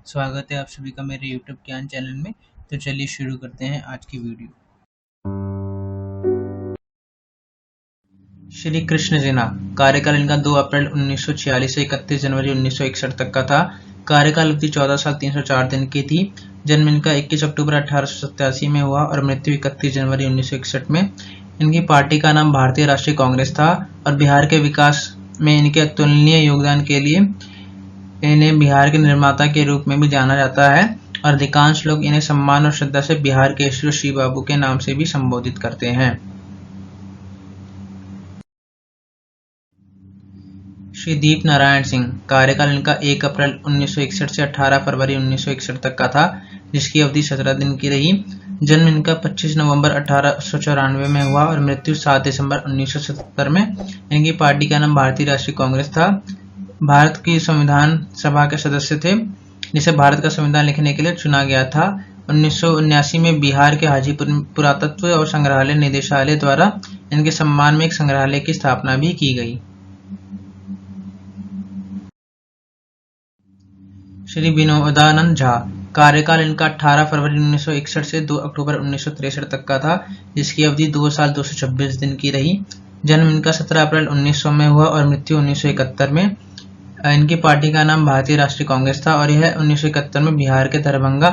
स्वागत है आप सभी का मेरे YouTube ज्ञान चैनल में। तो चलिए शुरू करते हैं आज की वीडियो। श्री कृष्ण जिन्ना कार्यकाल इनका 2 अप्रैल 1946 से 31 जनवरी 1961 तक का था। कार्यकाल अवधि 14 साल 304 दिन की थी। जन्म इनका 21 अक्टूबर 1887 में हुआ और मृत्यु 31 जनवरी 1961 में। इनकी पार्टी का नाम भारतीय राष्ट्रीय कांग्रेस था और बिहार के विकास में इनके अतुलनीय योगदान के लिए इन्हें बिहार के निर्माता के रूप में भी जाना जाता है और अधिकांश लोग इन्हें सम्मान और श्रद्धा से बिहार केसरी श्री बाबू के नाम से भी संबोधित करते हैं। श्री दीप नारायण सिंह कार्यकाल इनका 1 अप्रैल 1961 से 18 फरवरी 1961 तक का था, जिसकी अवधि 17 दिन की रही। जन्म इनका 25 नवंबर 1894 में हुआ और मृत्यु 7 दिसंबर 1977 में। इनकी पार्टी का नाम भारतीय राष्ट्रीय कांग्रेस था। भारत की संविधान सभा के सदस्य थे, जिसे भारत का संविधान लिखने के लिए चुना गया था। 1979 में बिहार के हाजीपुर पुरातत्व और संग्रहालय निदेशालय द्वारा इनके सम्मान में एक संग्रहालय की स्थापना भी की गई। श्री विनोदानंद झा कार्यकाल इनका 18 फरवरी 1961 से 2 अक्टूबर 1963 तक का था, जिसकी अवधि 2 साल 226 दिन की रही। जन्म इनका 17 अप्रैल 1900 में हुआ और मृत्यु 1971 में। इनकी पार्टी का नाम भारतीय राष्ट्रीय कांग्रेस था और यह 1971 में बिहार के दरभंगा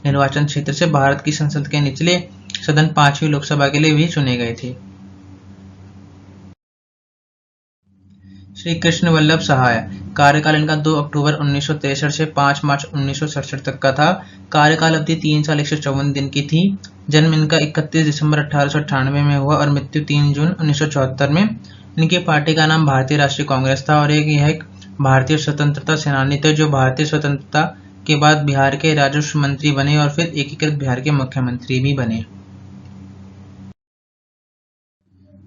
निर्वाचन क्षेत्र से भारत की संसद के निचले सदन 5वीं लोकसभा के लिए भी चुने गए थे। श्री कृष्ण वल्लभ सहाय कार्यकाल इनका 2 अक्टूबर 1963 से 5 मार्च 1967 तक का था। कार्यकाल अवधि 3 साल 154 दिन की थी। जन्म इनका 31 दिसंबर 1898 में हुआ और मृत्यु 3 जून 1974 में। इनकी पार्टी का नाम भारतीय राष्ट्रीय कांग्रेस था और यह एक भारतीय स्वतंत्रता सेनानी थे जो भारतीय स्वतंत्रता के बाद बिहार के राजस्व मंत्री बने और फिर एकीकृत बिहार के मुख्यमंत्री भी बने।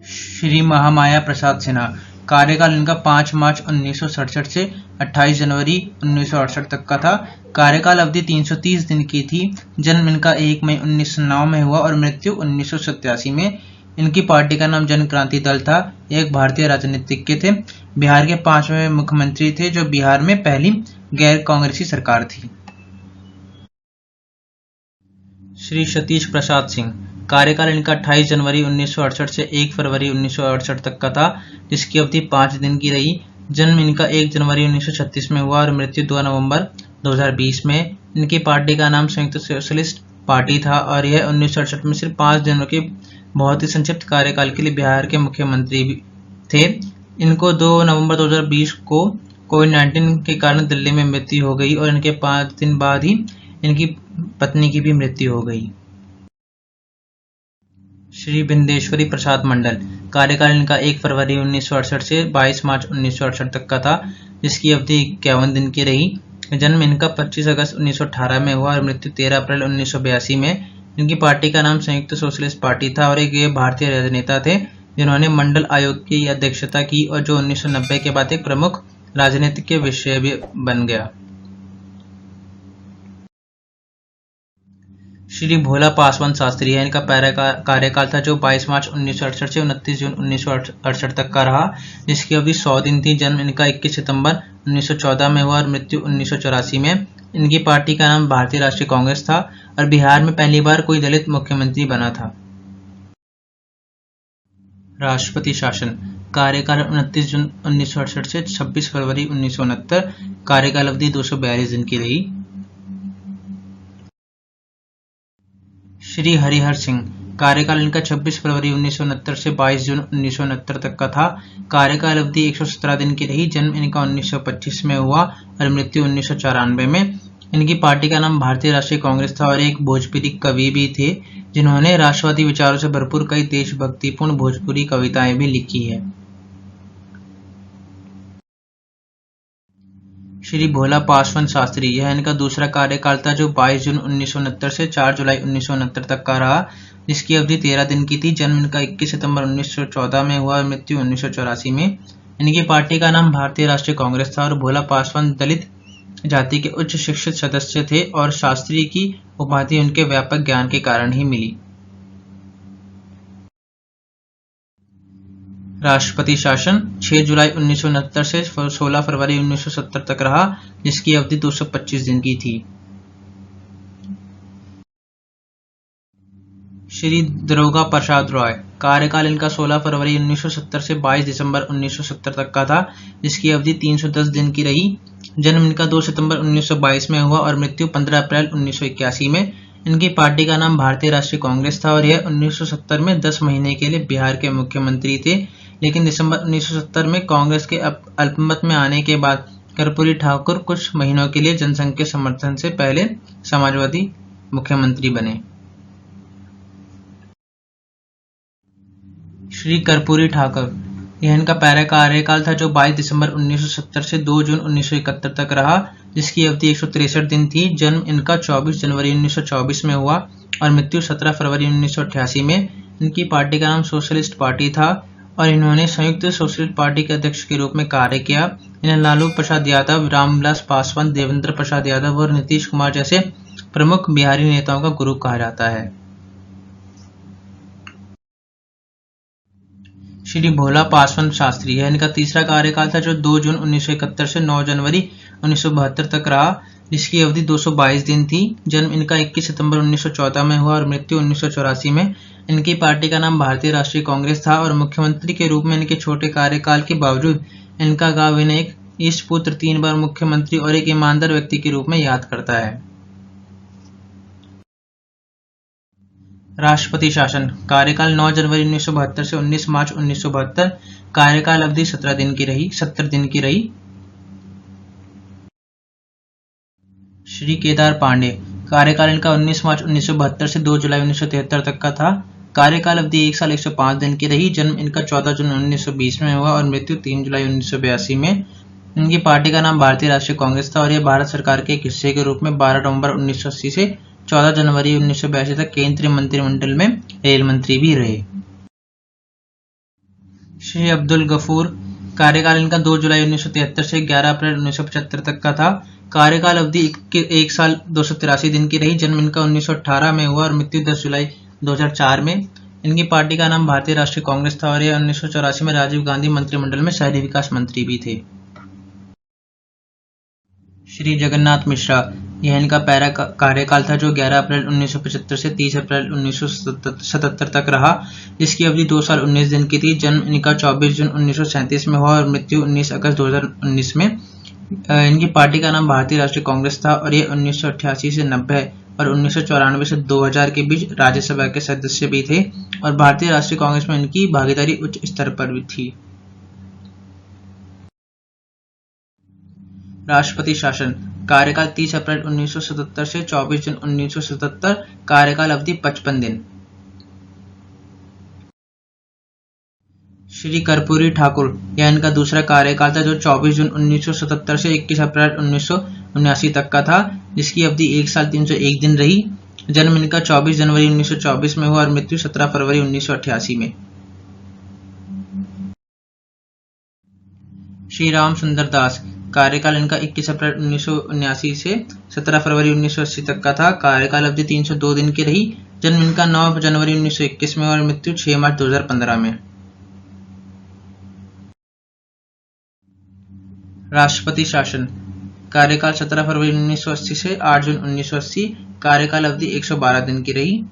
श्री महामाया प्रसाद सिन्हा कार्यकाल इनका 5 मार्च 1967 से 28 जनवरी 1968 तक का था। कार्यकाल अवधि 330 दिन की थी। जन्म इनका 1 मई 1909 में हुआ और मृत्यु 1987 में। इनकी पार्टी का नाम जन क्रांति दल था। एक भारतीय राजनीतिज्ञ थे। बिहार के 5वें मुख्यमंत्री थे जो बिहार में पहली गैर कांग्रेसी सरकार थी। श्री सतीश प्रसाद सिंह कार्यकाल इनका 28 जनवरी 1968 से 1 फरवरी 1968 तक का था, जिसकी अवधि 5 दिन की रही। जन्म इनका 1 जनवरी 1936 में हुआ और मृत्यु 2 नवंबर 2020 में। इनकी पार्टी का नाम संयुक्त सोशलिस्ट पार्टी था और यह 1968 में सिर्फ 5 दिनों के बहुत ही संक्षिप्त कार्यकाल के लिए बिहार के मुख्यमंत्री थे। इनको 2 नवंबर 2020 को कोविड-19 के कारण दिल्ली में मृत्यु हो गई और इनके 5 दिन बाद ही इनकी पत्नी की भी मृत्यु हो गई। श्री बिंदेश्वरी प्रसाद मंडल कार्यकाल इनका 1 फरवरी 1968 से 22 मार्च 1968 तक का था, जिसकी अवधि 51 दिन की रही। जन्म इनका 25 अगस्त 1918 में हुआ और मृत्यु 13 अप्रैल 1982 में। इनकी पार्टी का नाम संयुक्त सोशलिस्ट पार्टी था और एक ये भारतीय राजनेता थे जिन्होंने मंडल आयोग की अध्यक्षता की और जो 1990 के बाद एक प्रमुख राजनीतिक विषय भी बन गया। श्री भोला पासवान शास्त्री है इनका कार्यकाल था जो 22 मार्च 1968 से 29 जून 1968 तक का रहा, जिसकी अवधि 100 दिन थी। जन्म इनका 21 सितंबर 1914 में हुआ और मृत्यु 1984 में। इनकी पार्टी का नाम भारतीय राष्ट्रीय कांग्रेस था और बिहार में पहली बार कोई दलित मुख्यमंत्री बना था। राष्ट्रपति शासन कार्यकाल 29 जून 1968 से 26 फरवरी 1969। कार्यकाल अवधि 242 दिन की रही। श्री हरिहर सिंह कार्यकाल इनका 26 फरवरी 1969 से 22 जून 1969 तक का था। कार्यकाल अवधि 117 दिन की रही। जन्म इनका 1925 में हुआ और मृत्यु 1994 में। इनकी पार्टी का नाम भारतीय राष्ट्रीय कांग्रेस था और एक भोजपुरी कवि भी थे जिन्होंने राष्ट्रवादी विचारों से भरपूर कई देशभक्तिपूर्ण भोजपुरी कविताएं भी लिखी है। श्री भोला पासवान शास्त्री यह इनका दूसरा कार्यकाल था जो 22 जून 1969 से 4 जुलाई 1969 तक का रहा, जिसकी अवधि 13 दिन की थी। जन्म इनका 21 सितंबर 1914 में हुआ और मृत्यु 1984 में। इनकी पार्टी का नाम भारतीय राष्ट्रीय कांग्रेस था और भोला पासवान दलित जाति के उच्च शिक्षित सदस्य थे और शास्त्री की उपाधि उनके व्यापक ज्ञान के कारण ही मिली। राष्ट्रपति शासन 6 जुलाई 1969 से 16 फरवरी 1970 तक रहा, जिसकी अवधि 225 दिन की थी। श्री दारोगा प्रसाद रॉय, कार्यकाल इनका 16 फरवरी 1970 से 22 दिसंबर 1970 तक का था, जिसकी अवधि 310 दिन की रही। जन्म इनका 2 सितंबर 1922 में हुआ और मृत्यु 15 अप्रैल 1981 में। इनकी पार्टी का नाम भारतीय राष्ट्रीय कांग्रेस था और यह 1970 में 10 महीने के लिए बिहार के मुख्यमंत्री थे, लेकिन दिसंबर 1970 में कांग्रेस के अल्पमत में आने के बाद कर्पूरी ठाकुर कुछ महीनों के लिए जनसंघ के समर्थन से पहले समाजवादी मुख्यमंत्री बने। श्री कर्पूरी ठाकुर, यह इनका पहला कार्यकाल था जो 22 दिसंबर 1970 से 2 जून 1971 तक रहा, जिसकी अवधि 163 दिन थी। जन्म इनका 24 जनवरी 1924 में हुआ और मृत्यु 17 फरवरी 1988 में। इनकी पार्टी का नाम सोशलिस्ट पार्टी था और इन्होंने संयुक्त सोशलिस्ट पार्टी के अध्यक्ष के रूप में कार्य किया। इन्हें लालू प्रसाद यादव, रामविलास पासवान, देवेंद्र प्रसाद यादव और नीतीश कुमार जैसे प्रमुख बिहारी नेताओं का गुरु कहा जाता है। श्री भोला पासवान शास्त्री, यह इनका तीसरा कार्यकाल था जो 2 जून 1971 से 9 जनवरी 1972 तक रहा, जिसकी अवधि 222 दिन थी। जन्म इनका 21 सितंबर 1914 में हुआ और मृत्यु 1984 में। इनकी पार्टी का नाम भारतीय राष्ट्रीय कांग्रेस था और मुख्यमंत्री के रूप में इनके छोटे कार्यकाल के बावजूद इनका गांव इन्हें एक इष्ट पुत्र, 3 बार मुख्यमंत्री और एक ईमानदार व्यक्ति के रूप में याद करता है। राष्ट्रपति शासन, कार्यकाल 9 जनवरी 1972 से 19 मार्च 1972, कार्यकाल अवधि 70 दिन की रही। श्री केदार पांडे, कार्यकाल इनका 19 मार्च 1972 से 2 जुलाई 1973 तक का था, कार्यकाल अवधि 1 साल 105 दिन की रही। जन्म इनका 14 जून 1920 में हुआ और मृत्यु 3 जुलाई 1982 में। इनकी पार्टी का नाम भारतीय राष्ट्रीय कांग्रेस था और यह भारत सरकार के एक हिस्से के रूप में 12 नवंबर 1980 से 14 जनवरी 1982 तक केंद्रीय मंत्रिमंडल में रेल मंत्री भी रहे। श्री अब्दुल गफूर, कार्यकाल इनका 2 जुलाई 1973 से 11 अप्रैल 1975 तक का था, कार्यकाल अवधि 1 साल 283 दिन की रही। जन्म इनका 1918 में हुआ और मृत्यु 10 जुलाई 2004 में। इनकी पार्टी का नाम भारतीय राष्ट्रीय कांग्रेस था और यह 1984 में राजीव गांधी मंत्रिमंडल में शहरी विकास मंत्री भी थे। श्री जगन्नाथ मिश्रा, यह इनका पहला कार्यकाल था जो 11 अप्रैल 1975 से 30 अप्रैल 1977 तक रहा, जिसकी अवधि 2 साल 19 दिन की थी। जन्म इनका 24 जून 1937 में हुआ और मृत्यु 19 अगस्त 2019 में। इनकी पार्टी का नाम भारतीय राष्ट्रीय कांग्रेस था और ये 1988 से 90 और 1994 से 2000 के बीच राज्यसभा के सदस्य भी थे और भारतीय राष्ट्रीय कांग्रेस में इनकी भागीदारी उच्च स्तर पर भी थी। राष्ट्रपति शासन, कार्यकाल 30 अप्रैल 1977 से 24 जून 1977, कार्यकाल अवधि 55 दिन। श्री कर्पूरी ठाकुर, यह इनका दूसरा कार्यकाल था जो 24 जून 1977 से 21 अप्रैल 1979 तक का था, जिसकी अवधि 1 साल 301 दिन रही। जन्म इनका 24 जनवरी 1924 में हुआ और मृत्यु 17 फरवरी 1988 में। श्री राम सुंदर दास, कार्यकाल इनका 21 अप्रैल 1979 से 17 फरवरी 1980 तक का था, कार्यकाल अवधि 302 दिन की रही। जन्म इनका 9 जनवरी 1921 में और मृत्यु 6 मार्च 2015 में। राष्ट्रपति शासन, कार्यकाल 17 फरवरी 1980 से 8 जून 1980, कार्यकाल अवधि 112 दिन की रही।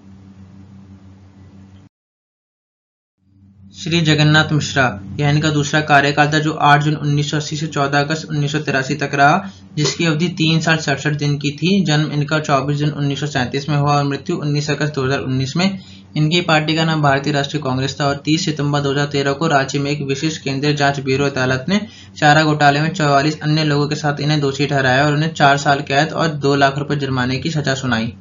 श्री जगन्नाथ मिश्रा, यह इनका दूसरा कार्यकाल था जो 8 जून 1980 से 14 अगस्त 1983 तक रहा, जिसकी अवधि 3 साल 67 दिन की थी। जन्म इनका 24 जून 1937 में हुआ और मृत्यु 19 अगस्त 2019 में। इनकी पार्टी का नाम भारतीय राष्ट्रीय कांग्रेस था और 30 सितंबर 2013 को राज्य में एक विशेष केंद्रीय जांच ब्यूरो अदालत ने चारा घोटाले में 44 अन्य लोगों के साथ इन्हें दोषी ठहराया और उन्हें 4 साल कैद और 2 लाख रुपए जुर्माने की सजा सुनाई।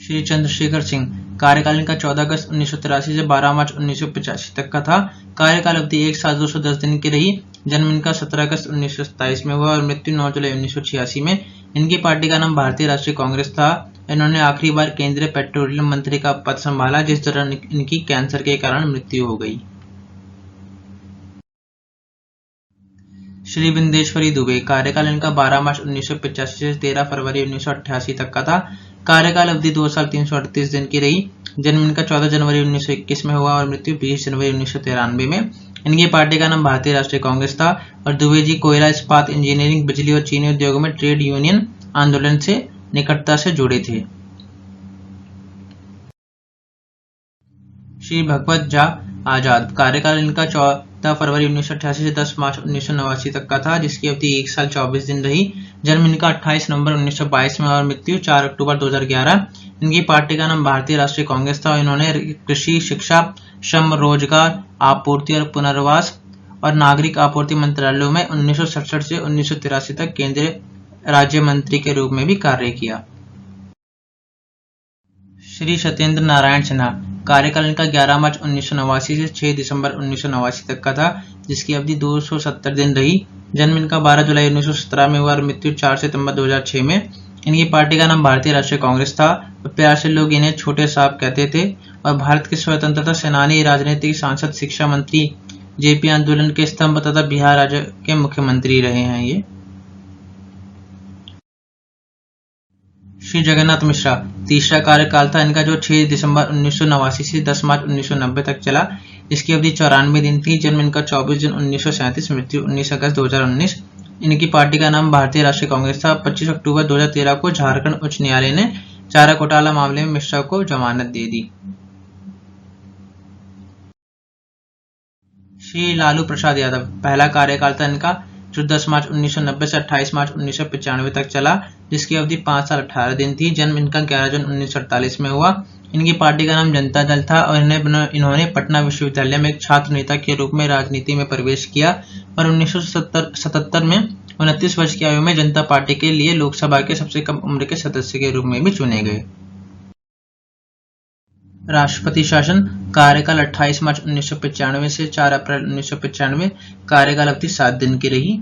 श्री चंद्रशेखर सिंह, कार्यकाल इनका 14 अगस्त 1983 से 12 मार्च 1985 तक का था, कार्यकाल अवधि 1 साल 210 दिन की रही। जन्म इनका 17 अगस्त 1927 में हुआ और मृत्यु 9 जुलाई 1986 में। इनकी पार्टी का नाम भारतीय राष्ट्रीय कांग्रेस था। इन्होंने आखिरी बार केंद्रीय पेट्रोलियम मंत्री का पद संभाला, जिस दौरान इनकी कैंसर के कारण मृत्यु हो गई। श्री बिंदेश्वरी दुबे, कार्यकाल इनका 12 मार्च 1985 से 13 फरवरी 1988 तक का था, कार्यकाल अवधि 2 साल 338 दिन की रही। जन्म इनका 14 जनवरी 1921 में हुआ और मृत्यु 20 जनवरी 1993 में। इनकी पार्टी का नाम भारतीय राष्ट्रीय कांग्रेस था और दुबे जी कोयला, इस्पात, इंजीनियरिंग, बिजली और चीनी उद्योगों में ट्रेड यूनियन आंदोलन से निकटता से जुड़े थे। श्री भगवत झा आजाद, कार्यकाल इनका 14 फरवरी 1988 से 10 मार्च 1989 तक का था, जिसकी अवधि 1 साल 24 दिन रही। जन्म इनका 28 नवंबर 1922 में और मृत्यु 4 अक्टूबर 2011। इनकी पार्टी का नाम भारतीय राष्ट्रीय कांग्रेस था और इन्होंने कृषि, शिक्षा, श्रम, रोजगार, आपूर्ति और पुनर्वास और नागरिक आपूर्ति मंत्रालयों में 1967 से 1983 तक केंद्रीय राज्य मंत्री के रूप में भी कार्य किया। श्री सत्येंद्र नारायण सिन्हा, कार्यकाल इनका 11 मार्च 1989 से 6 दिसंबर 1989 तक का था, जिसकी अवधि 270 दिन रही। जन्म इनका 12 जुलाई 1917 में हुआ और मृत्यु 4 सितंबर 2006 में। इनकी पार्टी का नाम भारतीय राष्ट्रीय कांग्रेस था और प्यार से लोग इन्हें छोटे साहब कहते थे और भारत के स्वतंत्रता सेनानी, राजनीतिक, सांसद, शिक्षा मंत्री, जेपी आंदोलन के स्तंभ तथा बिहार राज्य के मुख्यमंत्री रहे हैं ये। श्री जगन्नाथ मिश्रा, तीसरा कार्यकाल था इनका जो 6 दिसंबर 1989 से 10 मार्च 1990 तक चला। इसकी अवधि 94 दिन थी। जन्म इनका 24 जून 1937, मृत्यु 19 अगस्त 2019। इनकी पार्टी का नाम भारतीय राष्ट्रीय कांग्रेस था। 25 अक्टूबर 2013 को झारखंड उच्च न्यायालय ने चारा घोटाला मामले में मिश्रा को जमानत दे दी। श्री लालू प्रसाद यादव, पहला कार्यकाल था इनका जो 10 मार्च 1990 से 28 मार्च 1995 तक चला, जिसकी अवधि 5 साल 18 दिन थी। जन्म इनका 11 जून 1948 में हुआ। इनकी पार्टी का नाम जनता दल था और इन्होंने पटना विश्वविद्यालय में एक छात्र नेता के रूप में राजनीति में प्रवेश किया और 1977 में 29 वर्ष की आयु में जनता पार्टी के लिए लोकसभा के सबसे कम उम्र के सदस्य के रूप में भी चुने गए। राष्ट्रपति शासन, कार्यकाल 28 मार्च 1995 से 4 अप्रैल 1995, कार्यकाल अवधि 7 दिन की रही।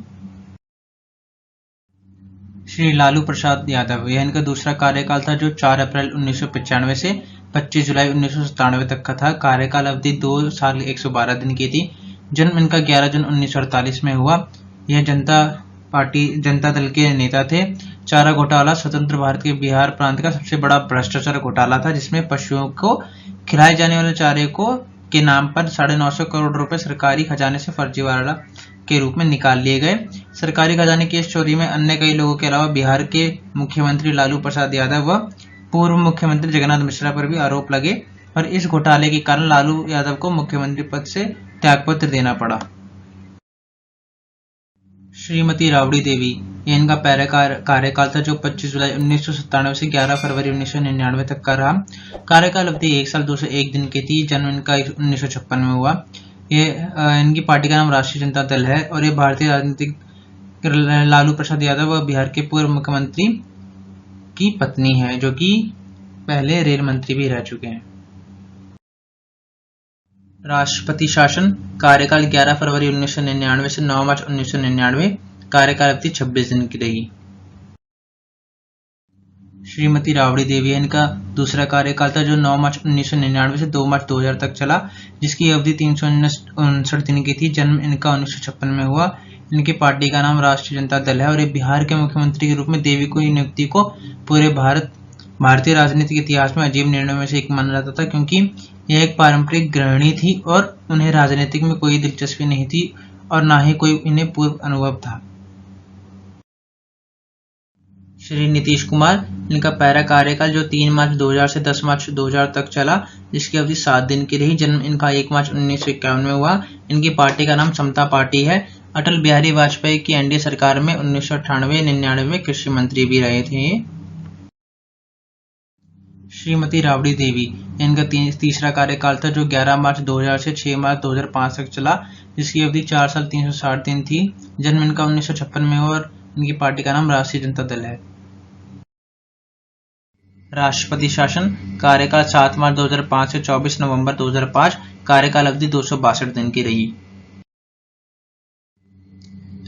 श्री लालू प्रसाद यादव, यह इनका दूसरा कार्यकाल था जो 4 अप्रैल 1995 से 25 जुलाई 1997 तक का था। कार्यकाल अवधि 2 साल 112 दिन की थी। जन्म इनका 11 जून 1948 में हुआ। यह जनता दल के नेता थे। चारा घोटाला स्वतंत्र भारत के बिहार प्रांत का सबसे बड़ा भ्रष्टाचार घोटाला था, जिसमें पशुओं को खिलाए जाने वाले चारे के नाम पर 950 करोड़ रुपए सरकारी खजाने से फर्जीवाड़ा के रूप में निकाल लिए गए। सरकारी खजाने की इस चोरी में अन्य कई लोगों के अलावा बिहार के मुख्यमंत्री लालू प्रसाद यादव व पूर्व मुख्यमंत्री जगन्नाथ मिश्रा पर भी आरोप लगे और इस घोटाले के कारण लालू यादव को मुख्यमंत्री पद से त्यागपत्र देना पड़ा। श्रीमती राबड़ी देवी, यह इनका पहला कार्यकाल था जो 25 जुलाई 1997 से 11 फरवरी 1999 तक का रहा। कार्यकाल अवधि 1 साल 201 दिन की थी। जन्म इनका 1956 में हुआ। इनकी पार्टी का नाम राष्ट्रीय जनता दल है और ये भारतीय राजनीतिक लालू प्रसाद यादव व बिहार के पूर्व मुख्यमंत्री की पत्नी है, जो कि पहले रेल मंत्री भी रह चुके हैं। राष्ट्रपति शासन, कार्यकाल 11 फरवरी 1999 से 9 मार्च 1999, कार्यकाल अवधि 26 दिन की रही। श्रीमती राबड़ी देवी, इनका दूसरा कार्यकाल था जो 9 मार्च 1999 से 2 मार्च 2000 तक चला, जिसकी अवधि 359 दिन की थी। जन्म इनका 1956 में हुआ। इनकी पार्टी का नाम राष्ट्रीय जनता दल है और ये बिहार के मुख्यमंत्री के रूप में देवी की नियुक्ति को पूरे भारतीय राजनीतिक इतिहास में अजीब निर्णय में से एक माना जाता था, क्योंकि यह एक पारंपरिक गृहिणी थी और उन्हें राजनीतिक में कोई दिलचस्पी नहीं थी और ना ही कोई इन्हें पूर्व अनुभव था। श्री नीतीश कुमार, इनका पहला कार्यकाल जो 3 मार्च 2000 से 10 मार्च 2000 तक चला, जिसकी अवधि 7 दिन की रही। जन्म इनका 1 मार्च 1951 में हुआ। इनकी पार्टी का नाम समता पार्टी है। अटल बिहारी वाजपेयी की एनडीए सरकार में 1998-99 में कृषि मंत्री भी रहे थे। श्रीमती राबड़ी देवी, इनका तीसरा कार्यकाल था जो 11 मार्च 2000 से 6 मार्च 2005 तक चला, जिसकी अवधि 4 साल 360 दिन थी। जन्म इनका 1956 में हुआ और इनकी पार्टी का नाम राष्ट्रीय जनता दल है। राष्ट्रपति शासन, कार्यकाल 7 मार्च 2005 से 24 नवंबर 2005, कार्यकाल अवधि 262 दिन की रही।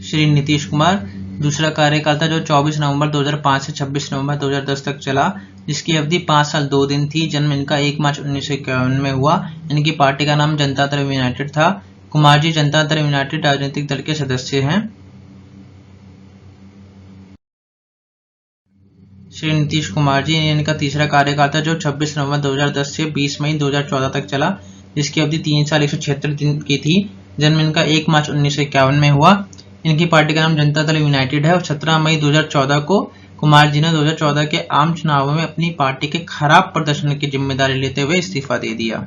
श्री नीतीश कुमार, दूसरा कार्यकाल था जो 24 नवंबर 2005 से 26 नवंबर 2010 तक चला, जिसकी अवधि 5 साल 2 दिन थी। जन्म इनका 1 मार्च 1951 में हुआ। इनकी पार्टी का नाम जनता दल यूनाइटेड था। कुमार जी जनता दल यूनाइटेड राजनीतिक दल के सदस्य हैं। श्री नीतीश कुमार जी, इनका तीसरा कार्यकाल था जो 26 नवंबर 2010 से 20 मई 2014 तक चला, जिसकी अवधि 3 साल 176 दिन की थी। जन्म इनका 1 मार्च 1951 में हुआ। इनकी पार्टी का नाम जनता दल यूनाइटेड है और 17 मई 2014 को कुमार जी ने 2014 के आम चुनावों में अपनी पार्टी के खराब प्रदर्शन की जिम्मेदारी लेते हुए इस्तीफा दे दिया।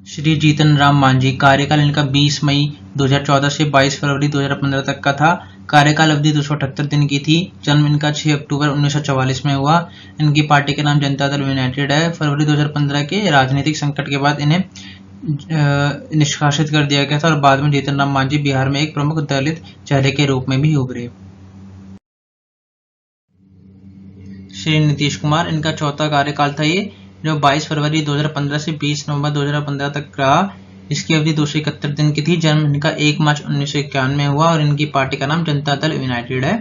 श्री जीतन राम मांझी, कार्यकाल इनका 20 मई 2014 से 22 फरवरी 2015 तक का था। कार्यकाल अवधि 278 दिन की थी। जन्म इनका 6 अक्टूबर 1944 में हुआ। इनकी पार्टी का नाम जनता दल यूनाइटेड है। फरवरी 2015 के राजनीतिक संकट के बाद इन्हें निष्कासित कर दिया गया था और बाद में जीतन राम मांझी बिहार में एक प्रमुख दलित चेहरे के रूप में भी उभरे। श्री नीतीश कुमार, इनका चौथा कार्यकाल था ये, जो 22 फरवरी 2015 से 20 नवंबर 2015 तक रहा। इसकी अवधि 271 दिन की थी। जन्म इनका 1 मार्च 1951 में हुआ और इनकी पार्टी का नाम जनता दल यूनाइटेड है।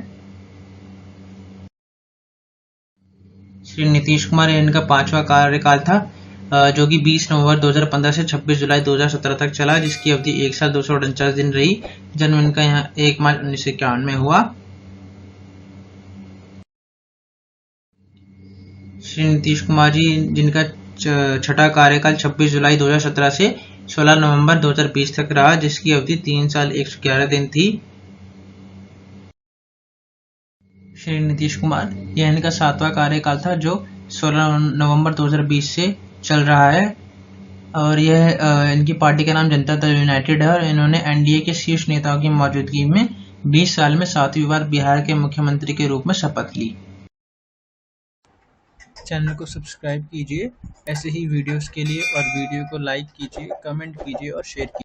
श्री नीतीश कुमार, इनका पांचवा कार्यकाल था, जो कि 20 नवंबर 2015 से 26 जुलाई 2017 तक चला, जिसकी अवधि 1 साल 249 दिन रही। जन्म इनका यहाँ 1 मार्च 1951 में हुआ। श्री नीतीश कुमार जी, जिनका छठा कार्यकाल 26 जुलाई 2017 से 16 नवंबर 2020 तक रहा, जिसकी अवधि 3 साल 111 दिन थी। श्री नीतीश कुमार, यह इनका सातवां कार्यकाल था, जो 16 नवंबर 2020 से चल रहा है और यह इनकी पार्टी का नाम जनता दल यूनाइटेड है और इन्होंने एनडीए के शीर्ष नेताओं की मौजूदगी में 20 साल में 7वीं बार बिहार के मुख्यमंत्री के रूप में शपथ ली। चैनल को सब्सक्राइब कीजिए ऐसे ही वीडियोस के लिए और वीडियो को लाइक कीजिए, कमेंट कीजिए और शेयर कीजिए।